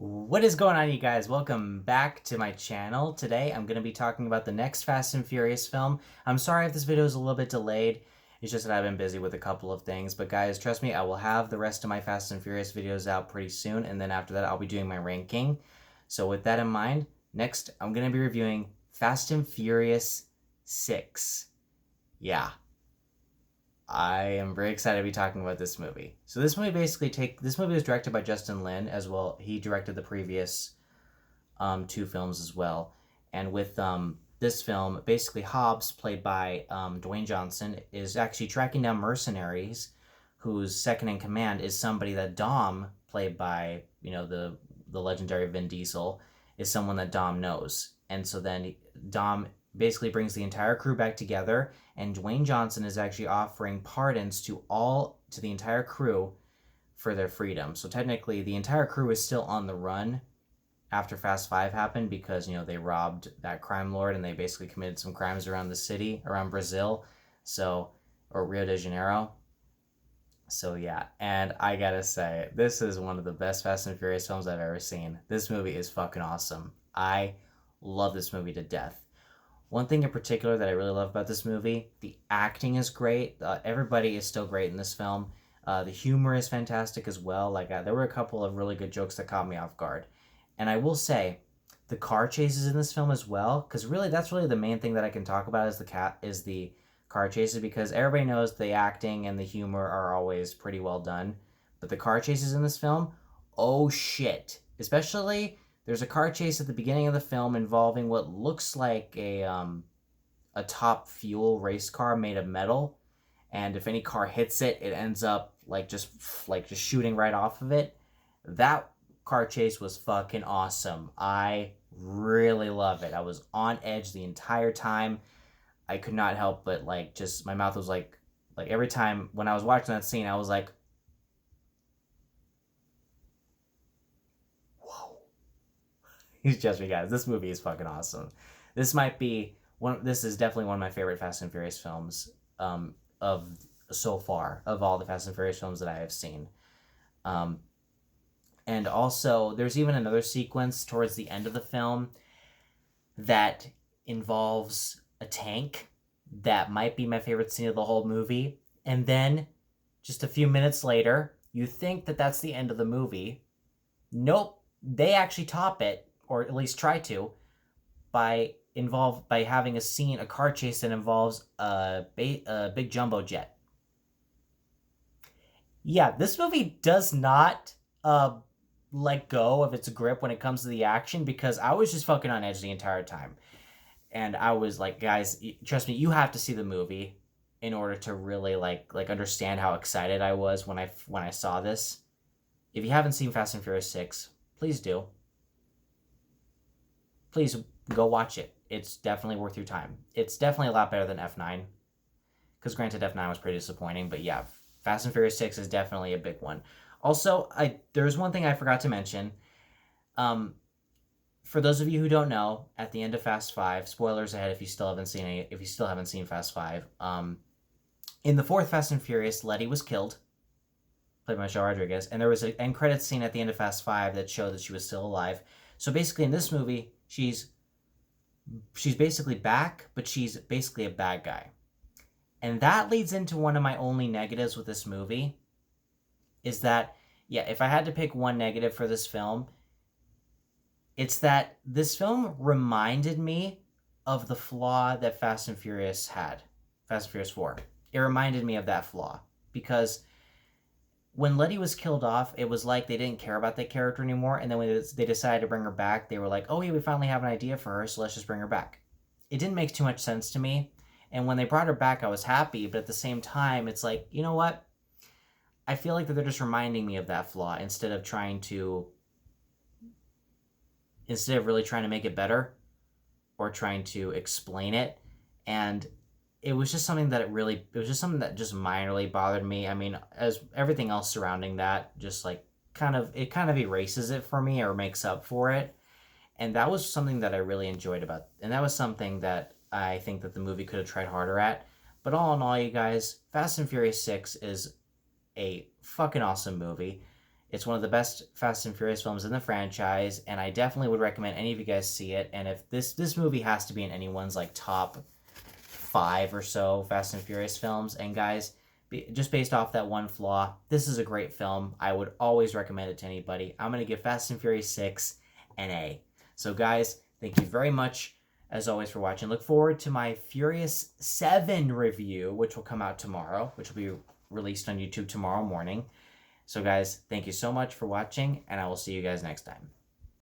What is going on, you guys? Welcome back to my channel. Today I'm going to be talking about the next Fast and Furious film. I'm sorry if this video is a little bit delayed. It's just that I've been busy with a couple of things. But guys, trust me, I will have the rest of my Fast and Furious videos out pretty soon. And then after that, I'll be doing my ranking. So with that in mind, next I'm going to be reviewing Fast and Furious 6. Yeah. I am very excited to be talking about this movie. So this movie this movie was directed by Justin Lin as well. He directed the previous two films as well. And with this film, basically Hobbs, played by Dwayne Johnson, is actually tracking down mercenaries whose second in command is somebody that Dom, played by, the legendary Vin Diesel, is someone that Dom knows. And so then Dom basically brings the entire crew back together, and Dwayne Johnson is actually offering pardons to the entire crew for their freedom. So technically the entire crew is still on the run after Fast 5 happened because, they robbed that crime lord and they basically committed some crimes around the city, around Brazil, or Rio de Janeiro. So yeah, and I gotta say, this is one of the best Fast and Furious films I've ever seen. This movie is fucking awesome. I love this movie to death. One thing in particular that I really love about this movie, the acting is great. Everybody is still great in this film. The humor is fantastic as well. There were a couple of really good jokes that caught me off guard. And I will say, the car chases in this film as well, because really that's really the main thing that I can talk about is the car chases, because everybody knows the acting and the humor are always pretty well done. But the car chases in this film, oh shit. Especially, there's a car chase at the beginning of the film involving what looks like a Top Fuel race car made of metal, and if any car hits it, it ends up just shooting right off of it. That car chase was fucking awesome. I really love it. I was on edge the entire time. I could not help but just my mouth was like every time when I was watching that scene, I was like, just me, guys. This movie is fucking awesome. This is definitely one of my favorite Fast and Furious films of so far, of all the Fast and Furious films that I have seen. And also, there's even another sequence towards the end of the film that involves a tank that might be my favorite scene of the whole movie. And then, just a few minutes later, you think that that's the end of the movie. Nope. They actually top it, or at least try to, by having a car chase that involves a big jumbo jet. Yeah, this movie does not let go of its grip when it comes to the action, because I was just fucking on edge the entire time. And I was like, guys, trust me, you have to see the movie in order to really understand how excited I was when I saw this. If you haven't seen Fast and Furious 6, please do. Please go watch it. It's definitely worth your time. It's definitely a lot better than F9. Because granted, F9 was pretty disappointing. But yeah, Fast and Furious 6 is definitely a big one. Also, there's one thing I forgot to mention. For those of you who don't know, at the end of Fast 5, spoilers ahead if you still haven't seen Fast 5, in the fourth Fast and Furious, Letty was killed, played by Michelle Rodriguez, and there was an end credits scene at the end of Fast 5 that showed that she was still alive. So basically in this movie, she's basically back, but she's basically a bad guy. And that leads into one of my only negatives with this movie, is that, yeah, if I had to pick one negative for this film, it's that this film reminded me of the flaw that Fast and Furious had, Fast and Furious 4. It reminded me of that flaw, because when Letty was killed off, it was like they didn't care about that character anymore, and then when they decided to bring her back, they were like, oh yeah, we finally have an idea for her, so let's just bring her back. It didn't make too much sense to me, and when they brought her back, I was happy, but at the same time, it's like, you know what? I feel like that they're just reminding me of that flaw instead of really trying to make it better or trying to explain it. And it was just something that just minorly bothered me. I mean, as everything else surrounding that, just kind of erases it for me or makes up for it. And that was something that I really enjoyed about, and that was something that I think that the movie could have tried harder at. But all in all, you guys, Fast and Furious 6 is a fucking awesome movie. It's one of the best Fast and Furious films in the franchise, and I definitely would recommend any of you guys see it. And if this movie has to be in anyone's like top 5 or so Fast and Furious films, and guys, just based off that one flaw, this is a great film. I would always recommend it to anybody. I'm going to give Fast and Furious 6 an A. So guys, thank you very much as always for watching. Look forward to my Furious 7 review, which will come out tomorrow, which will be released on YouTube tomorrow morning. So guys, thank you so much for watching, and I will see you guys next time.